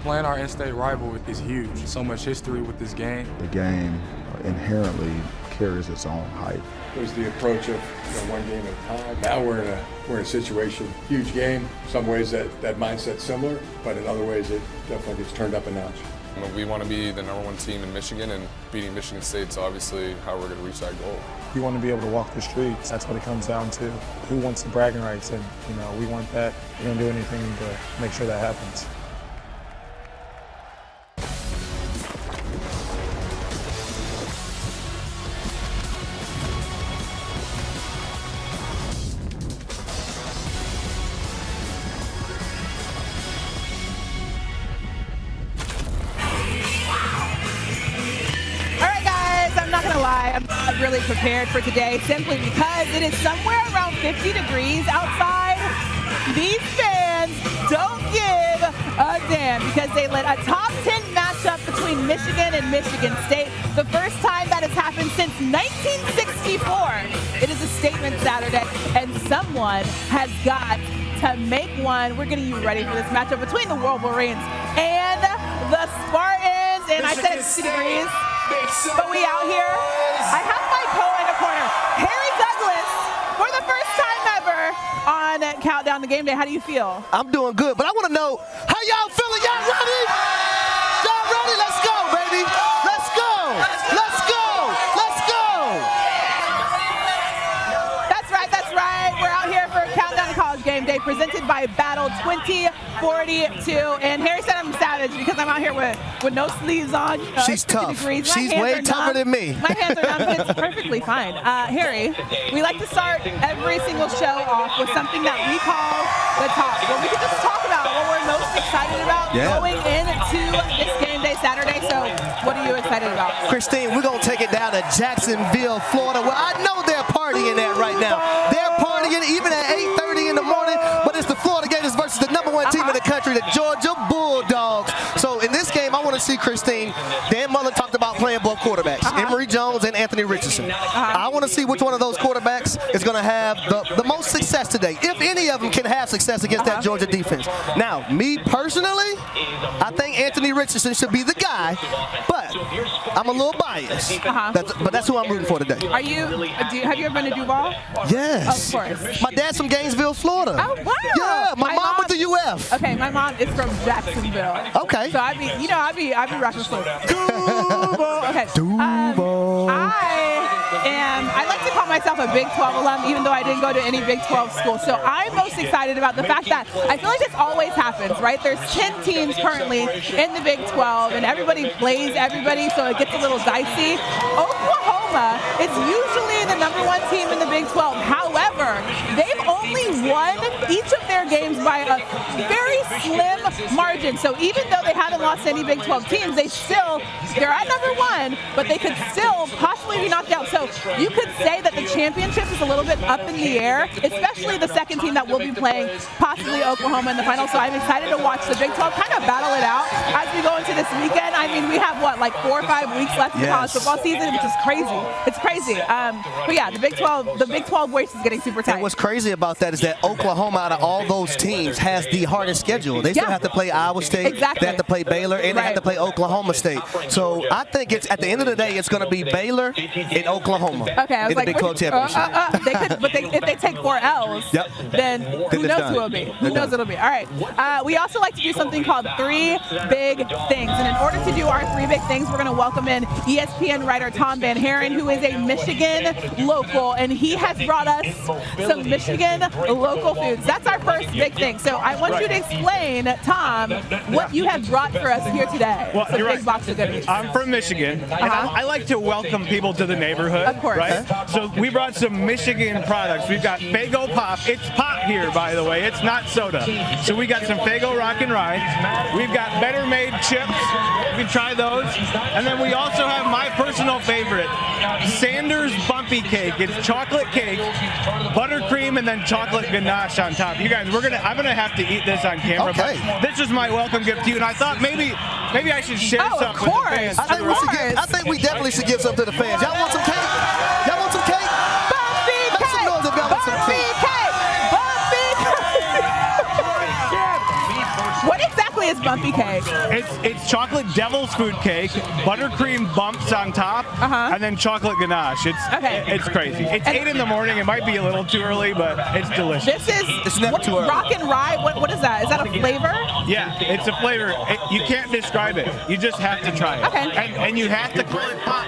Playing our in-state rival is huge. So much history with this game. The game inherently carries its own hype. It was the approach of one game at a time. Now we're in a situation, huge game. In some ways that mindset's similar, but in other ways it definitely gets turned up a notch. We want to be the #1 team in Michigan, and beating Michigan State's obviously how we're going to reach that goal. You want to be able to walk the streets. That's what it comes down to. Who wants the bragging rights? And, we want that. We're going to do anything to make sure that happens. Really prepared for today simply because it is somewhere around 50 degrees outside. These fans don't give a damn because they let a top 10 matchup between Michigan and Michigan State. The first time that has happened since 1964. It is a statement Saturday, and someone has got to make one. We're getting you ready for this matchup between the Wolverines and the Spartans. And I said it's 50 degrees, but we out here. I have my co in the corner, Harry Douglas, for the first time ever on Countdown to Game Day. How do you feel? I'm doing good, but I want to know how y'all feeling. Y'all ready? Y'all ready? Let's go, baby. Let's go. Let's go. Let's go. That's right. That's right. We're out here for Countdown to College Game Day, presented by Battle 2042. And Harry said I'm savage because I'm out here with no sleeves on. She's tough. She's way tougher than me. My hands are numb, but it's perfectly fine. Harry, we like to start every single show off with something that we call the top, where we can just talk about what we're most excited about going into this game day Saturday. So what are you excited about? Christine, we're going to take it down to Jacksonville, Florida, where I know they're partying at right now. They're partying even at 8:30 in the morning, but it's the Florida Gators versus the #1 team in the country, the Georgia Bulldogs. So in this game, I want to see Christine. Dan Mullen talked about playing both quarterbacks, Emory Jones and Anthony Richardson. I want to see which one of those quarterbacks is going to have the most success today, if any of them can have success against that Georgia defense. Now, me personally, I think Anthony Richardson should be the guy, but I'm a little biased. But that's who I'm rooting for today. Have you ever been to Duval? Yes. Of course. My dad's from Gainesville, Florida. Oh, wow. Yeah, my mom went to UF. Okay, my mom is from Jacksonville. Okay. So I'd be rapping for Duval. Okay. Duval. I like to call myself a Big 12 alum, even though I didn't go to any Big 12 school. So I'm most excited about the fact that I feel like this always happens, right? There's 10 teams currently in the Big 12, and everybody plays everybody, so it gets a little dicey. Oklahoma is usually the #1 team in the Big 12. However, they've only won each of their games by a very slim margin. So even though they haven't lost any Big 12 teams, they're at #1, but they could still possibly be knocked out. So you could say that the championship is a little bit up in the air, especially the second team that will be playing, possibly Oklahoma in the final. So I'm excited to watch the Big 12 kind of battle it out as we go into this weekend. I mean, we have, like 4 or 5 weeks left in the college football season, which is crazy. It's crazy. But yeah, the Big 12 race is getting super tight. And what's crazy about that is that Oklahoma, out of all those teams, has the hardest schedule. They still have to play Iowa State, they have to play Baylor, and they have to play Oklahoma State. So I think it's at the end of the day, it's going to be Baylor and Oklahoma in the Big 12 championship. If they take 4 L's, then who knows who it'll be? Who knows who it'll be? All right. We also like to do something called 3 Big Things. And in order to do our 3 big things, we're going to welcome in ESPN writer Tom VanHaaren, who is a Michigan local, and he has brought us some Michigan local foods. That's our first big thing. So I want you to explain, Tom, what you have brought for us here today. Well, you're big right. box of goodies. I'm from Michigan, and I like to welcome people to the neighborhood. Of course. Right? So we brought some Michigan products. We've got Faygo Pop. It's pop here, by the way. It's not soda. So we got some Faygo Rock and Ride. We've got Better Made chips. You can try those. And then we also have my personal favorite, Sanders Bumpy Cake. It's chocolate cake, buttercream, and then chocolate ganache on top. You guys, I'm gonna have to eat this on camera. Okay. But this is my welcome gift to you, and I thought maybe I should share some with the fans. I think we definitely should give some to the fans. Y'all want some cake? Y'all want some cake? Bumpy Make cake! some noise if y'all want some cake. Bumpy cake! What exactly is stumpy cake? It's chocolate devil's food cake, buttercream bumps on top, and then chocolate ganache. It's crazy. It's 8 in the morning. It might be a little too early, but it's delicious. It's never too early. Rock and Rye. What is that? Is that a flavor? Yeah, it's a flavor. You can't describe it. You just have to try it. Okay. And you have to call it pop.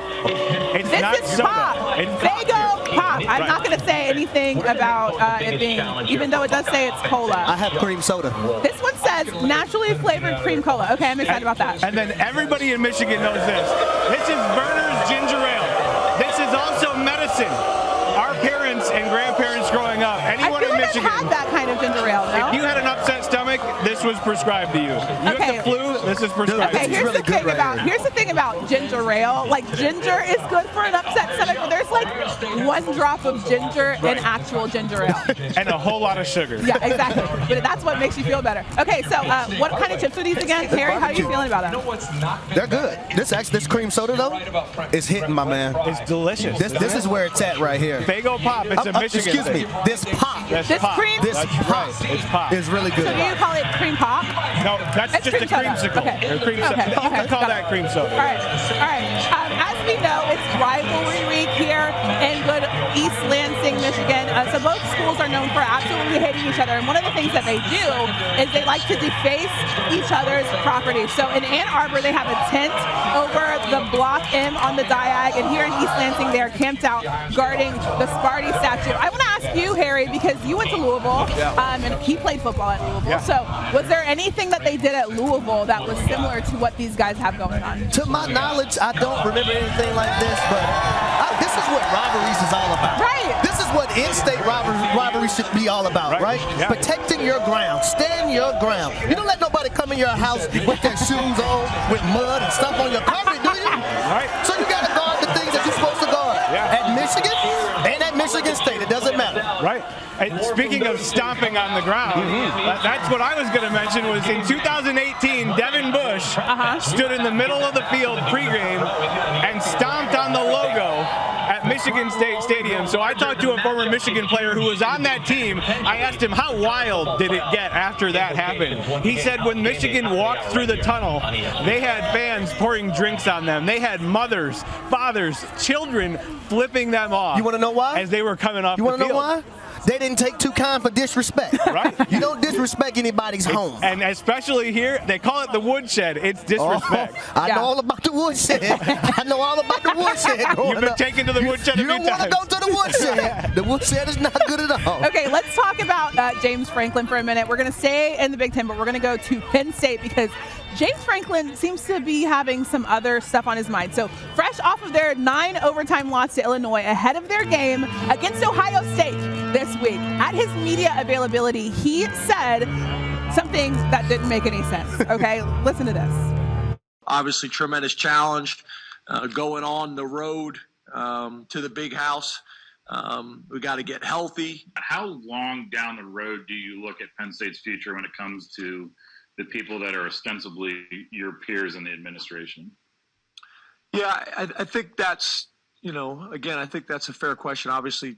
It's This not is soda. pop. It's Fago pop. I'm Right. not going to say anything about it being, even though it does say it's cola. I have cream soda. This one says naturally flavored cream cola. Okay, I'm excited about that. And then everybody in Michigan knows this. This is Verner's Ginger Ale. This is also medicine. Our parents and grandparents growing up, I anyone feel in like Michigan, I've had that kind of ginger ale, no? if you had an upset stomach, this was prescribed to you. You Okay. had the flu, this is prescribed Okay, to you. here's really the good thing right about here. here's the thing about ginger ale. Like ginger is good for an upset stomach, but there's like 1 drop of ginger in actual ginger ale. And a whole lot of sugar. Yeah, exactly. But that's what makes you feel better. Okay, so what kind of chips are these again? Harry, how are you feeling about them? They're good. This cream soda though is hitting, my man. It's delicious. This is where it's at right here. Fago pop, it's a Michigan Excuse me. thing. This pop. That's This pop. cream? This That's pop right. It's pop. is really good. So do you call it cream pop? No, that's It's just a cream soda. creamsicle. Okay. Or cream soda. Okay. You can call Got that it. cream soda. All right. As we know, it's rivalry week here in good East Lansing, Michigan. So both schools are known for absolutely hating each other. And one of the things that they do is they like to deface each other's property. So in Ann Arbor, they have a tent over the Block M on the diag. And here in East Lansing, they are camped out guarding the Sparty statue. I want to ask you, Harry, because you went to Louisville, and he played football at Louisville. Yeah. So was there anything that they did at Louisville that was similar to what these guys have going on? To my knowledge, I don't remember anything like this, but this is what rivalries is all about. Right. This is what in-state rivalry should be all about, right? Yeah. Protecting your ground. Stand your ground. You don't let nobody come in your house with their shoes on, with mud and stuff on your carpet, do you? Right. So you got to guard the things that you're supposed to guard. Yeah. At Michigan and at Michigan State, it doesn't matter. Right. And speaking of stomping on the ground, that's what I was going to mention was in 2018, Devin Bush stood in the middle of the field pregame and stomped on the logo at Michigan State Stadium. So I talked to a former Michigan player who was on that team. I asked him, how wild did it get after that happened? He said when Michigan walked through the tunnel, they had fans pouring drinks on them. They had mothers, fathers, children flipping them off. You want to know why? As they were coming off You the want to field. know why? They didn't take too kind for disrespect. Right. You don't disrespect anybody's home. And especially here, they call it the woodshed. It's disrespect. I know all about the woodshed. I know all about the woodshed growing You've been up. taken to the woodshed a You few don't want to times. go to the woodshed. The woodshed is not good at all. Okay, let's talk about James Franklin for a minute. We're going to stay in the Big Ten, but we're going to go to Penn State because James Franklin seems to be having some other stuff on his mind. So fresh off of their 9 overtime loss to Illinois, ahead of their game against Ohio State this week, at his media availability, he said something that didn't make any sense. Okay, listen to this. Obviously, tremendous challenge going on the road to the big house. We got to get healthy. How long down the road do you look at Penn State's future when it comes to the people that are ostensibly your peers in the administration? Yeah, I think that's, again, I think that's a fair question. Obviously,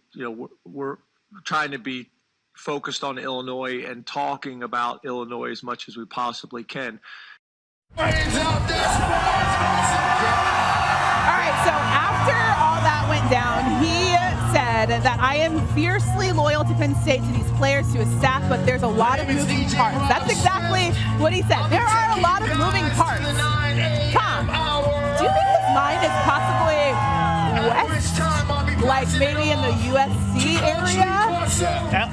we're trying to be focused on Illinois and talking about Illinois as much as we possibly can. All right, so after all that went down, he said that I am fiercely loyal to Penn State, to these players, to his staff, but there's a lot of moving parts. That's exactly what he said. There are a lot of moving parts. Tom, do you think his mind is possibly west? Like maybe in the USC area?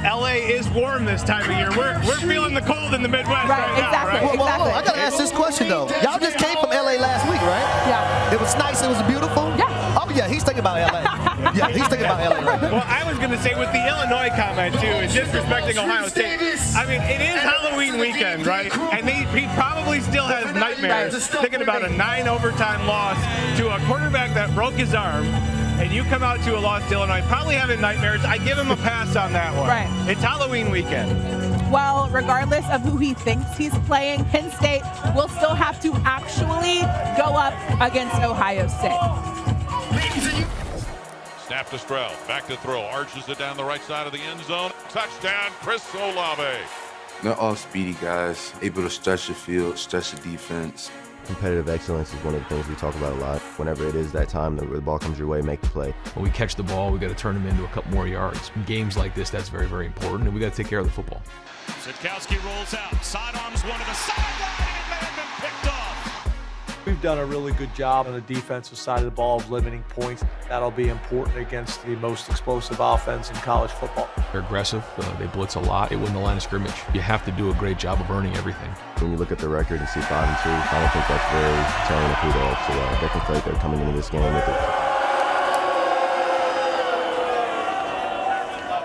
LA is warm this time of year. We're feeling the cold in the Midwest right now, exactly, right? Well, exactly. I got to ask this question, though. Y'all just came from L.A. last week, right? Yeah. It was nice. It was beautiful? Yeah. Oh, yeah. He's thinking about L.A. Yeah, he's thinking about L.A. right now. Well, I was going to say with the Illinois comment, too, and disrespecting Ohio State, I mean, it is Halloween weekend, right? And he probably still has nightmares thinking about a 9 overtime loss to a quarterback that broke his arm. And you come out to a loss to Illinois, probably having nightmares. I give him a pass on that one. Right. It's Halloween weekend. Well, regardless of who he thinks he's playing, Penn State will still have to actually go up against Ohio State. Snap to Stroud, back to throw, arches it down the right side of the end zone. Touchdown, Chris Olave. They're all speedy guys, able to stretch the field, stretch the defense. Competitive excellence is one of the things we talk about a lot. Whenever it is that time that the ball comes your way, make the play. When we catch the ball, we got to turn them into a couple more yards. In games like this, that's very, very important, and we got to take care of the football. Sitkowski rolls out, sidearms one to the sideline, and it may have been picked off. We've done a really good job on the defensive side of the ball of limiting points. That'll be important against the most explosive offense in college football. They're aggressive. They blitz a lot. They win the line of scrimmage. You have to do a great job of earning everything. When you look at the record and see 5-2, I don't think that's very telling of who they actually are. I definitely feel like they're coming into this game with it.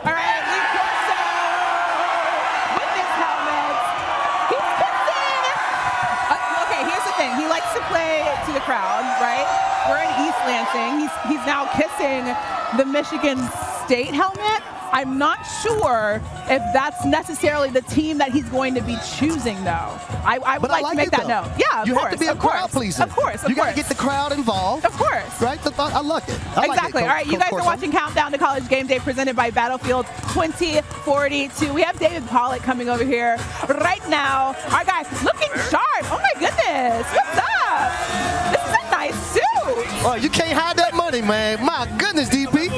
All right, Lee Corso with his helmet. He's kissing. Okay, here's the thing. He likes to play to the crowd, right? We're in East Lansing. He's now kissing the Michigan State helmet. I'm not sure if that's necessarily the team that he's going to be choosing, though. I would like to make that known. Yeah, you have to be a crowd pleaser. Of course. You got to get the crowd involved. Of course. Right? I like it. Exactly. All right, you guys are watching Countdown to College Game Day presented by Battlefield 2042. We have David Pollack coming over here right now. Our guy looking sharp. Oh, my goodness. What's up? This is a nice suit. Oh, you can't hide that money, man. My goodness, DP.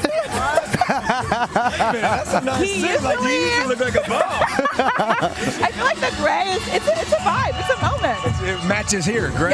That's a nice suit. Like, you used to look like a bum. I feel like the gray it's a vibe. It's a moment. It matches here. Gray.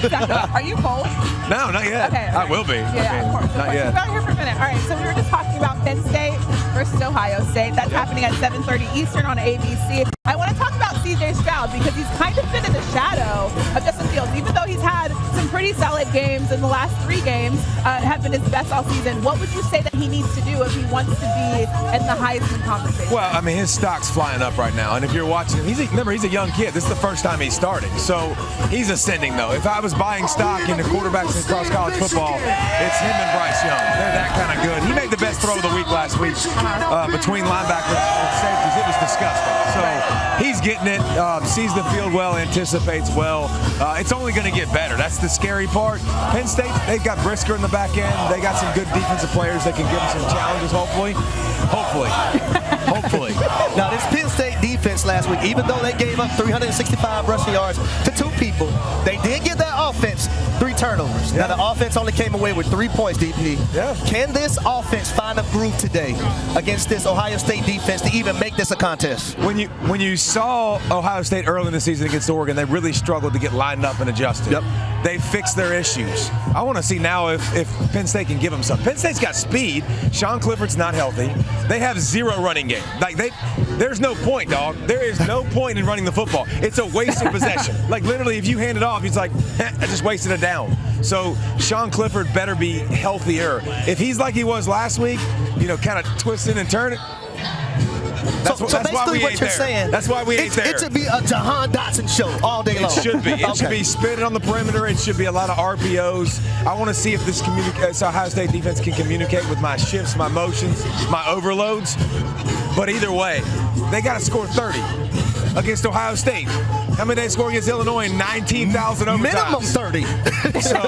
Exactly. Are you cold? No, not yet. Okay. I will be. Yeah, of course. Not yet. We've got here for a minute. All right, so we were just talking about Penn State versus Ohio State. That's happening at 7:30 Eastern on ABC. I want to talk about C.J. Stroud because he's kind of been in the shadow of Justin Fields, even though he's had some pretty solid games in the last 3 games, have been his best all season. What would you say that he needs to do if he wants to be in the Heisman conversation? Well, I mean, his stock's flying up right now, and if you're watching him, remember, he's a young kid. This is the first time he's starting, so he's ascending, though. If I was buying stock in the quarterbacks in cross college football, it's him and Bryce Young. They're that kind of good. He made the best throw of the week last week between linebackers and safeties. It was disgusting. So he's getting it, sees the field well, anticipates well. It's only going to get better. That's the scary part. Penn State, they've got Brisker in the back end. They got some good defensive players that can give them some challenges, hopefully. Now, this Penn State defense last week, even though they gave up 365 rushing yards to 2 people, they did give their offense 3 turnovers. Now, the offense only came away with 3 points, DP. Yeah. Can this offense find a groove today against this Ohio State defense to even make this a contest? When you saw Ohio State early in the season against Oregon, they really struggled to get lined up and adjusted. Yep. They fixed their issues. I want to see now if Penn State can give them some. Penn State's got speed. Sean Clifford's not healthy. They have 0 running game. There's no point, dog. There is no point in running the football. It's a wasted possession. Like, literally, if you hand it off, he's like, I just wasted a down. So Sean Clifford better be healthier. If he's like he was last week, kind of twisting and turning. That's why we ain't there. Saying, that's why we ain't there. It should be a Jahan Dotson show all day long. It should be. It should be spinning on the perimeter. It should be a lot of RPOs. I want to see if this Ohio State defense can communicate with my shifts, my motions, my overloads. But either way, they got to score 30 against Ohio State. How many they score against Illinois in 19,000 overtimes? Minimum 30. So,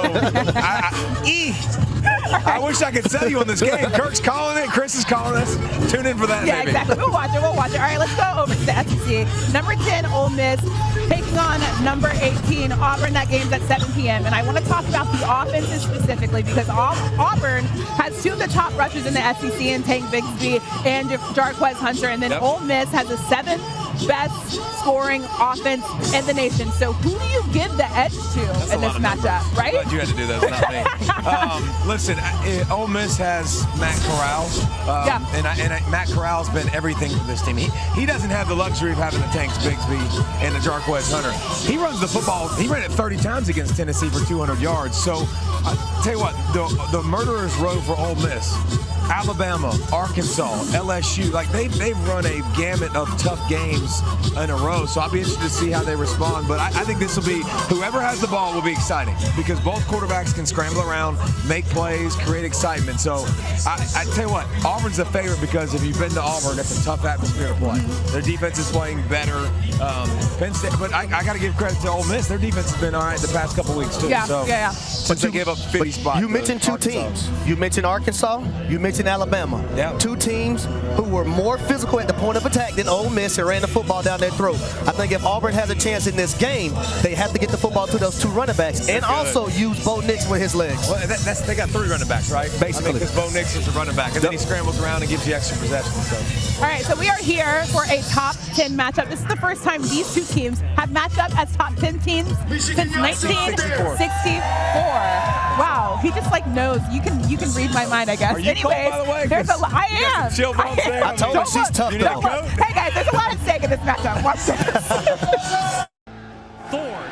I wish I could sell you on this game. Kirk's calling it. Chris is calling us. Tune in for that. Yeah, maybe. Exactly. We'll watch it. All right, let's go over to the SEC. Number 10, Ole Miss, taking on number 18, Auburn. That game's at 7 p.m. And I want to talk about the offenses specifically because Auburn has 2 of the top rushers in the SEC in Tank Bigsby and Jarquez Hunter. And then Ole Miss has the 7th best scoring offense in the nation. So who do you give the edge to in this matchup, right? Glad you had to do that, not me. Listen, Ole Miss has Matt Corral, and Matt Corral's been everything for this team. He doesn't have the luxury of having the Tanks Bigsby and the Jarquez Hunter. He runs the football. He ran it 30 times against Tennessee for 200 yards. So I tell you what, the murderer's row for Ole Miss. Alabama, Arkansas, LSU, they've run a gamut of tough games in a row. So I'll be interested to see how they respond. But I think this will be, whoever has the ball will be exciting because both quarterbacks can scramble around, make plays, create excitement. So I tell you what, Auburn's a favorite because if you've been to Auburn, it's a tough atmosphere to play. Their defense is playing better. Penn State, but I got to give credit to Ole Miss. Their defense has been all right the past couple weeks too. Yeah. Since they gave up a 50 spot. You mentioned two teams. You mentioned Arkansas. You mentioned Alabama. Yeah. Two teams who were more physical at the point of attack than Ole Miss and ran the football down their throat. I think if Auburn has a chance in this game, they have to get the football to those two running backs and also use Bo Nix with his legs. Well, they got 3 running backs, right? Basically. Because Bo Nix is a running back, and then he scrambles around and gives you extra possessions. So. All right, so we are here for a top 10 matchup. This is the first time these two teams have matched up as top 10 teams since 1964. Wow, he just like knows. You can read my mind, I guess. Are you Anyways, cold, by the way? there's a lot. I am. Chill bumps there. I told her she's tough, though. Hey guys, there's a lot at stake in this matchup. Watch this. Thorne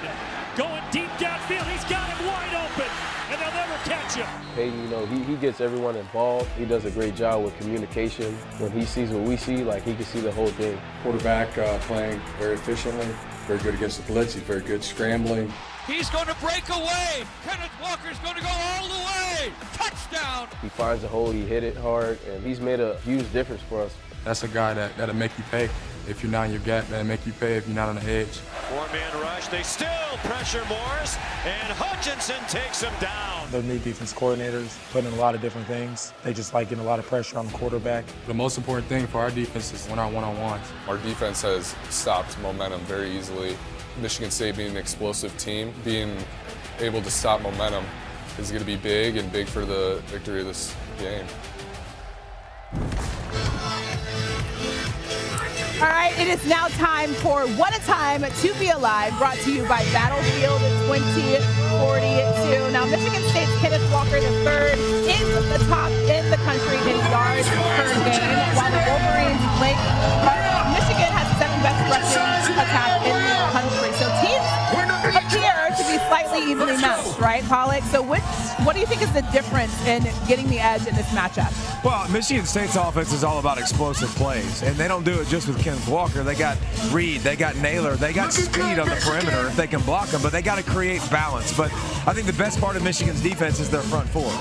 going deep downfield. He's got him wide open, and they'll never catch him. Hayden, he gets everyone involved. He does a great job with communication. When he sees what we see, like he can see the whole thing. Quarterback playing very efficiently, very good against the blitz. He's very good scrambling. He's going to break away. Kenneth Walker's going to go all the way. Touchdown. He finds a hole, he hit it hard, and he's made a huge difference for us. That's a guy that'll make you pay if you're not in your gap. That'll make you pay if you're not on the edge. 4-man rush. They still pressure Morris, and Hutchinson takes him down. The new defense coordinators put in a lot of different things. They just like getting a lot of pressure on the quarterback. The most important thing for our defense is one-on-one. Our defense has stopped momentum very easily. Michigan State being an explosive team, being able to stop momentum is going to be big and big for the victory of this game. All right, it is now time for One a Time to Be Alive, brought to you by Battlefield 2042. Now, Michigan State's Kenneth Walker III is the top in the country in yards per game, while the Wolverines Michigan has the 7th best rushing attack in the country. So teams appear to be slightly evenly matched, right, Pollack? So what do you think is the difference in getting the edge in this matchup? Well, Michigan State's offense is all about explosive plays, and they don't do it just with Kenneth Walker. They got Reed, they got Naylor, they got speed on the perimeter if they can block them, but they got to create balance. But I think the best part of Michigan's defense is their front four.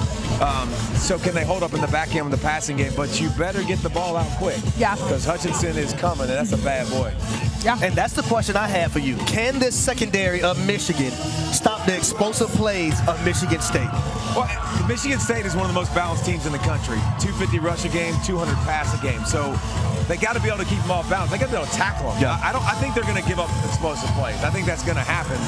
So can they hold up in the back end with the passing game? But you better get the ball out quick. Yeah. Because Hutchinson is coming, and that's a bad boy. Yeah. And that's the question I have for you. Can this secondary of Michigan stop the explosive plays of Michigan State? Well, Michigan State is one of the most balanced teams in the country. 250 rush a game, 200 pass a game. So they got to be able to keep them off balance. They got to be able to tackle them. Yeah. I think they're going to give up explosive plays. I think that's going to happen.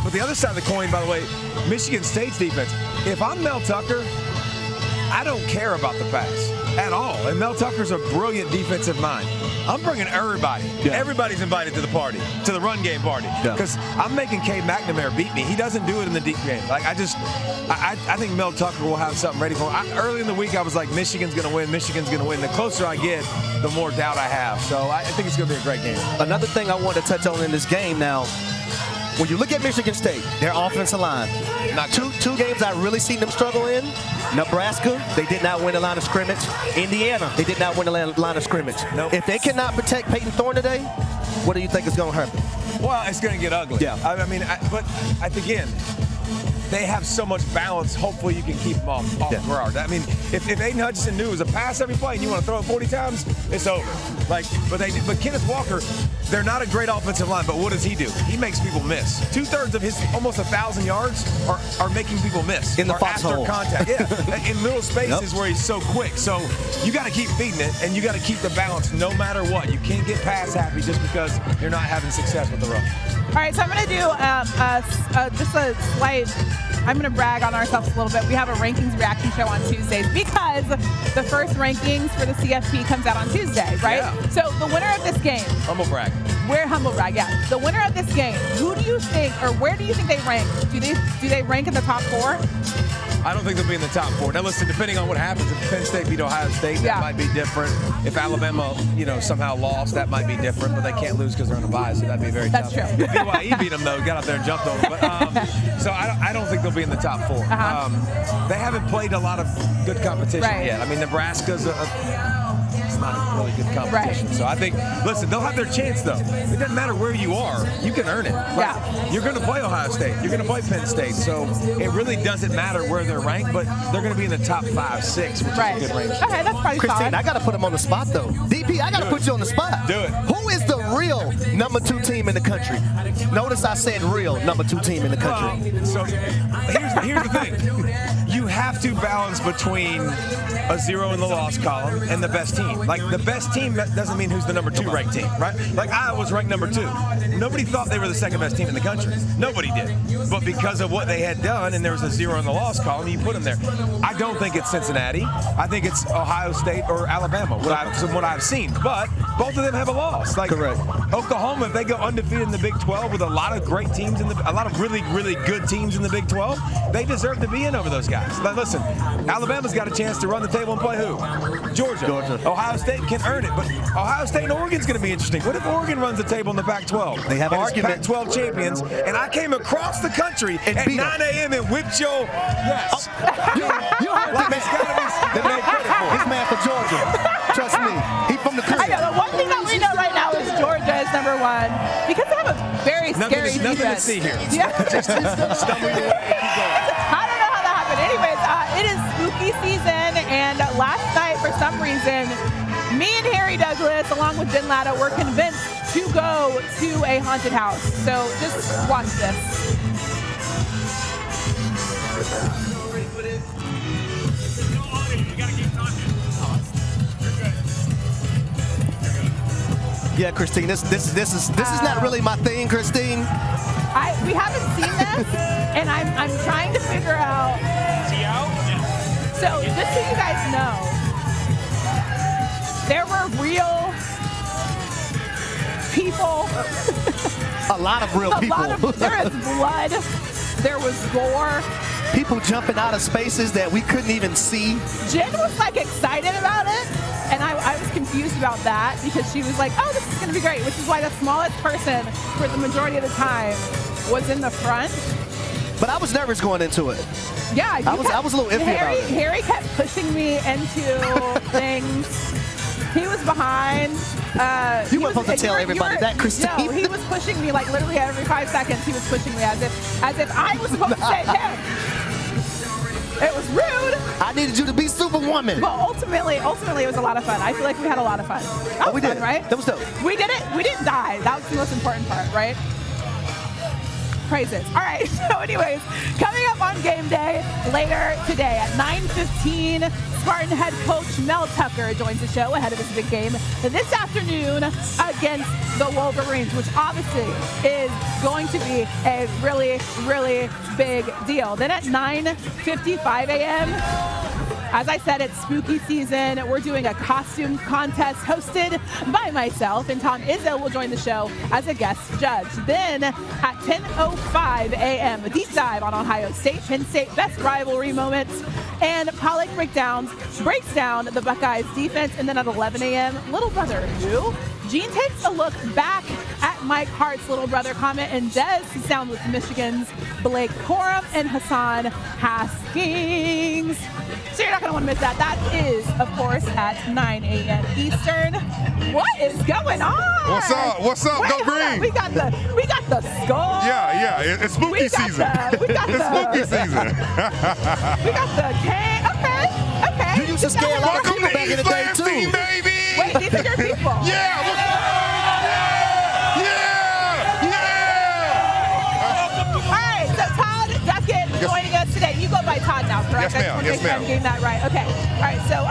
But the other side of the coin, by the way, Michigan State's defense. If I'm Mel Tucker, I don't care about the pass at all. And Mel Tucker's a brilliant defensive mind. I'm bringing everybody. Yeah. Everybody's invited to the party, to the run game party. Because I'm making Cade McNamara beat me. He doesn't do it in the deep game. Like, I think Mel Tucker will have something ready for him. Early in the week, I was like, Michigan's going to win. Michigan's going to win. The closer I get, the more doubt I have. So I think it's going to be a great game. Another thing I want to touch on in this game now, when you look at Michigan State, their offensive line, two games I really seen them struggle in. Nebraska, they did not win the line of scrimmage. Indiana, they did not win the line of scrimmage. Nope. If they cannot protect Peyton Thorne today, what do you think is going to happen? Well, it's going to get ugly. Yeah. But again, they have so much balance. Hopefully, you can keep them off guard. I mean, if Aiden Hutchinson knew it was a pass every play and you want to throw it 40 times, it's over. But Kenneth Walker, they're not a great offensive line. But what does he do? He makes people miss. 2/3 of his almost 1,000 yards are making people miss in the foxhole. Contact. Yeah, in little spaces where he's so quick. So you got to keep feeding it, and you got to keep the balance no matter what. You can't get pass happy just because you're not having success with the run. All right, so I'm going to do just a slight. I'm going to brag on ourselves a little bit. We have a rankings reaction show on Tuesdays because the first rankings for the CFP comes out on Tuesday, right? Yeah. So the winner of this game. Humble brag. We're humble brag, yeah. The winner of this game, who do you think, or where do you think they rank? Do they rank in the top 4? I don't think they'll be in the top 4. Now, listen, depending on what happens, if Penn State beat Ohio State, that might be different. If Alabama, somehow lost, that might be different. But they can't lose because they're on a bye, so that'd be very tough. That's true. If BYU beat them, though, got out there and jumped over them. But, so I don't think they'll be in the top 4. They haven't played a lot of good competition yet. I mean, Nebraska's it's not a really good competition. So I think, listen, they'll have their chance, though. It doesn't matter where you are. You can earn it. You're going to play Ohio State. You're going to play Penn State. So it really doesn't matter where they're ranked, but they're going to be in the top 5, 6, which is a good range. Okay, that's probably Christine, solid. I got to put them on the spot, though. DP, I got to put you on the spot. Do it. Who is the real number 2 team in the country. Notice I said real number 2 team in the country. So here's the thing. You have to balance between a 0 in the loss column and the best team. Like, the best team doesn't mean who's the number 2 ranked team, right? Like, Iowa was ranked number 2. Nobody thought they were the second best team in the country. Nobody did. But because of what they had done and there was a 0 in the loss column, you put them there. I don't think it's Cincinnati. I think it's Ohio State or Alabama, from what I've seen. But both of them have a loss. Like, correct. Oklahoma, if they go undefeated in the Big 12 with a lot of great teams, a lot of really, really good teams in the Big 12, they deserve to be in over those guys. Like, listen, Alabama's got a chance to run the table and play who? Georgia. Ohio State can earn it, but Ohio State and Oregon's going to be interesting. What if Oregon runs the table in the Pac-12? They have an argument. Pac-12 champions, and I came across the country at 9 a.m. and whipped your yes. You heard like it's got to be the credit for. He's mad for Georgia. Trust me. He's from the country. I know. The one thing that we know right now is Georgia is number 1 because they have a very scary defense. Nothing to see here. Yeah. Just stumbling away. I don't know how that happened. Anyways, it is spooky season, and last night, for some reason, me and Harry Douglas, along with Ben Latta, were convinced to go to a haunted house. So just watch this. Yeah, Christine, this is not really my thing, Christine. We haven't seen this, and I'm trying to figure out. Is he out? So just so you guys know, there were real people. A lot of real people. There is blood. There was gore. People jumping out of spaces that we couldn't even see. Jen was like excited about it, and I was confused about that because she was like, oh, this is going to be great, which is why the smallest person for the majority of the time was in the front. But I was nervous going into it. Yeah, I was a little iffy about it. Harry kept pushing me into things. He was behind. You weren't supposed to tell everybody that, Christine. No, he was pushing me like literally every 5 seconds. He was pushing me as if I was supposed to say him. It was rude. I needed you to be Superwoman. But ultimately, it was a lot of fun. I feel like we had a lot of fun. That was fun, right? That was dope. We did it. We didn't die. That was the most important part, right? Praises. All right. So anyways, coming up on game day later today at 9:15, Spartan head coach Mel Tucker joins the show ahead of his big game this afternoon against the Wolverines, which obviously is going to be a really, really big deal. Then at 9:55 a.m., as I said, it's spooky season. We're doing a costume contest hosted by myself, and Tom Izzo will join the show as a guest judge. Then at 10:05 a.m., a deep dive on Ohio State, Penn State best rivalry moments, and Pollack breaks down the Buckeyes defense. And then at 11 a.m., little brother who? Gene takes a look back at Mike Hart's little brother comment, and Des sounds with Michigan's Blake Corum and Hassan Haskins. So you're not going to want to miss that. That is, of course, at 9 a.m. Eastern. What is going on? What's up? What's up? Wait, Go Green. We got the skull. Yeah. It's spooky season. It's spooky season. We got the cane. Okay. You used to scare a lot of people back in the day, too. Lansing, baby. Wait, these are your people. Yeah. All right, so Todd, Duckett joining us today. You go by Todd now, correct? Yes, ma'am. Yes, ma'am. I'm getting that right. Okay. All right, so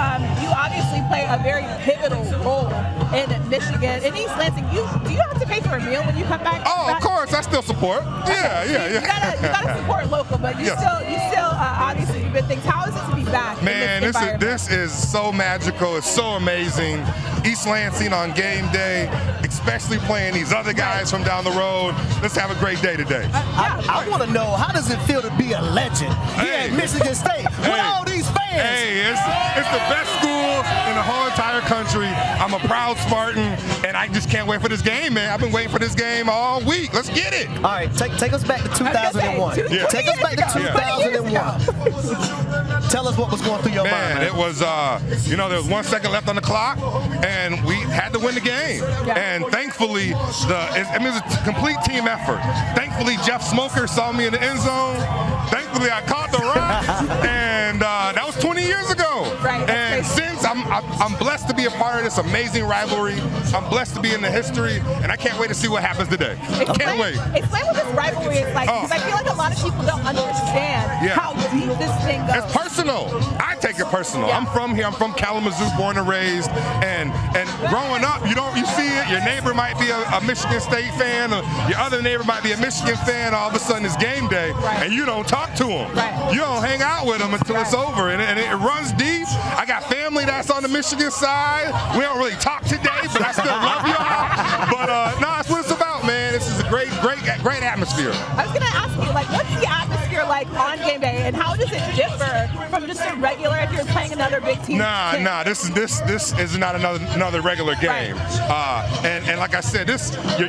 you obviously play a very pivotal role in Michigan. In East Lansing, do you have to pay for a meal when you come back? Oh, of course. I still support. Yeah. You gotta support local, but you still obviously do good things. How is it to be back? Man, this is so magical. It's so amazing. East Lansing on game day, especially playing these other guys from down the road. Let's have a great day today. I want to know, how does it feel to be a legend here at Michigan State with all these fans? Hey, it's the best school in the whole entire country. I'm a proud Spartan, and I just can't wait for this game, man. I've been waiting for this game all week. Let's get it. All right, take us back to 2001. Take us back to 2001. Tell us what was going through your mind, man. It was, there was 1 second left on the clock, and we had to win the game. Yeah. And thankfully, it was a complete team effort. Thankfully, Jeff Smoker saw me in the end zone. Thankfully, I caught the rock, and that was 20 years ago. Right. And since I'm blessed to be be a part of this amazing rivalry. I'm blessed to be in the history, and I can't wait to see what happens today. Can't wait. Explain what this rivalry is like, because I feel like a lot of people don't understand how deep this thing goes. It's personal. I take it personal. I'm from here. I'm from Kalamazoo, born and raised, and growing up, you see it. Your neighbor might be a Michigan State fan, or your other neighbor might be a Michigan fan. All of a sudden, it's game day, and you don't talk to them. You don't hang out with them until it's over, and it runs deep. I got family that's on the Michigan side. We don't really talk today, but I still love y'all. But no, that's what it's about, man. This is a great atmosphere. I was going to ask you, like, what's the atmosphere like on game day, and how does it differ from just a regular if you're playing another big team? Nah. This is not another regular game. And like I said,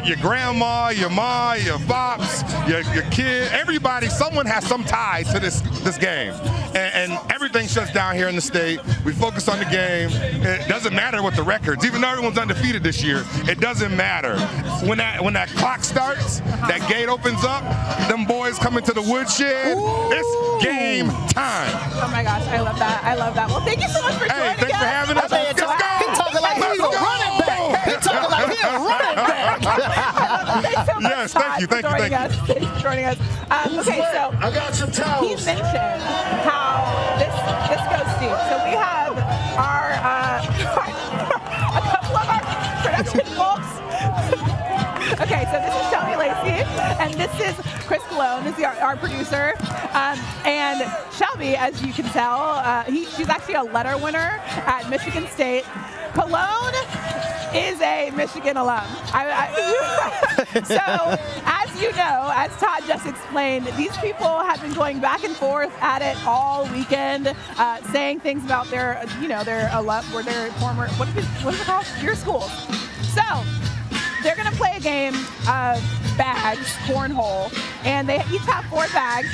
your grandma, your ma, your pops, your kid, everybody, someone has some tie to this game, and everything shuts down here in the state. We focus on the game. It doesn't matter what the records, even though everyone's undefeated this year. It doesn't matter when that clock starts, that gate opens up, them boys come into the woodshed. Ooh. It's game time. Oh my gosh, I love that. I love that. Well, thank you so much for joining us. Thanks for having us. Let's go. He talking like he's a running back. He talking like he's a running back. Thanks so much, Yes, Todd, thank you. for joining us. Thanks for joining us. Okay, so I got some towels. he mentioned how this goes deep. So we have our a couple of our production folks. Okay, so this is Shelby Lacey, and this is Chris Cologne, is our producer. And Shelby, as you can tell, she's actually a letter winner at Michigan State. Cologne is a Michigan alum. So, as you know, as Todd just explained, these people have been going back and forth at it all weekend, saying things about their alum, or their former, what is it called? Your schools. So, they're going to play a game of bags, cornhole, and they each have 4 bags.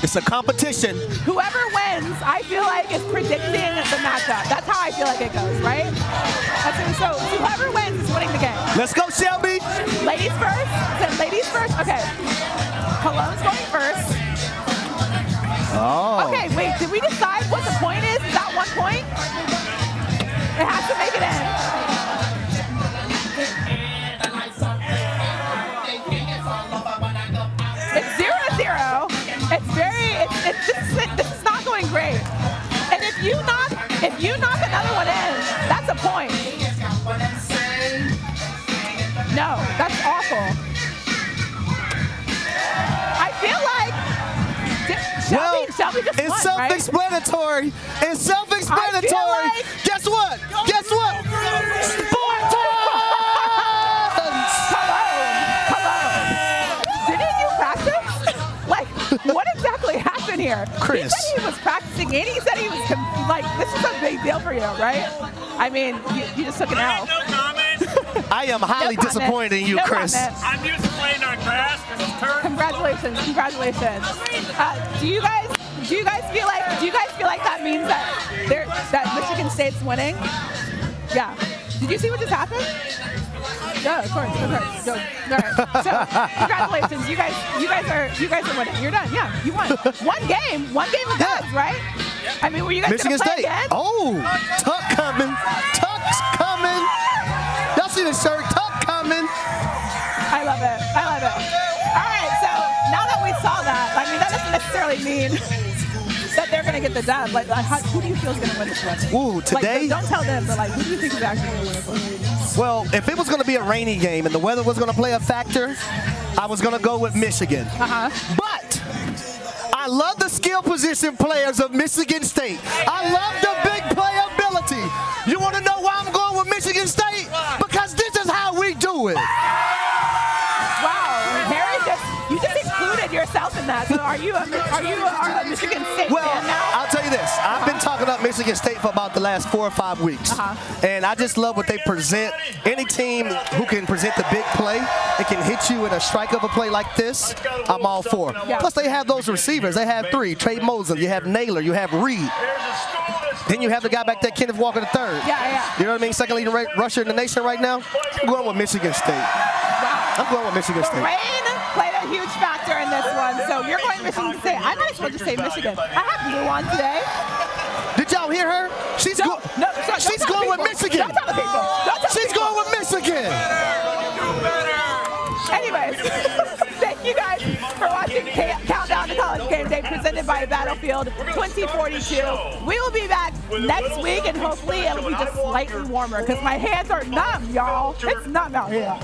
It's a competition. Whoever wins, I feel like, is predicting the matchup. That's how I feel like it goes, right? So whoever wins is winning the game. Let's go, Shelby. Ladies first? Then ladies first? Okay. Cologne's going first. Oh. Okay, wait, did we decide what the point is? Is that 1 point? It has to make it in. It's 0-0. This is not going great. And if you knock another one in, that's a point. No, that's awful. I feel like Shelby just it's won, self-explanatory. Right? It's self-explanatory. Like, guess what? Spartans! What exactly happened here? Chris. He said he was practicing, and he said he was this is a big deal for you, right? I mean, you just took an L. No comment. I am highly disappointed in you, Chris. I'm used to playing on grass. This is turf. Congratulations. Do you guys feel like that means that Michigan State's winning? Yeah. Did you see what just happened? Yeah, of course. All right. So, congratulations, you guys are winning. You're done. Yeah, you won. One game of bags, right? I mean, were you guys Michigan gonna play State. again? Oh, Tuck coming. Tuck's coming. Y'all see the shirt? Tuck coming. I love it. All right. So now that we saw that, I mean, that doesn't necessarily mean that they're gonna get the dub. Like who do you feel is gonna win this one? Ooh, today? Don't tell them, but who do you think is actually gonna win this one? Well, if it was going to be a rainy game and the weather was going to play a factor, I was going to go with Michigan. But I love the skill position players of Michigan State. I love the big playability. You want to know why I'm going with Michigan State? Because this is how we do it. Wow, Harry, you just included yourself in that. So are you a Michigan State fan now? I'll tell you this. I've been talking up Michigan State for about the last 4 or 5 weeks. And I just love what they present. Any team who can present the big play, it can hit you in a strike of a play like this, I'm all for. Plus, they have those receivers. They have 3. Trey Moslem, you have Naylor, you have Reed. Then you have the guy back there, Kenneth Walker III. You know what I mean? Second leading rusher in the nation right now. I'm going with Michigan State. I'm going with Michigan State. Rain played a huge factor in this one. So you're going Michigan State. I might as well just say Michigan. I have blue on today. Did y'all hear her? She's going with Michigan. She's going with Michigan. Anyways, thank you guys for watching Countdown to College Game Day presented by Battlefield 2042. We will be back next week, and hopefully it'll be just slightly warmer because my hands are numb, y'all. It's numb out here.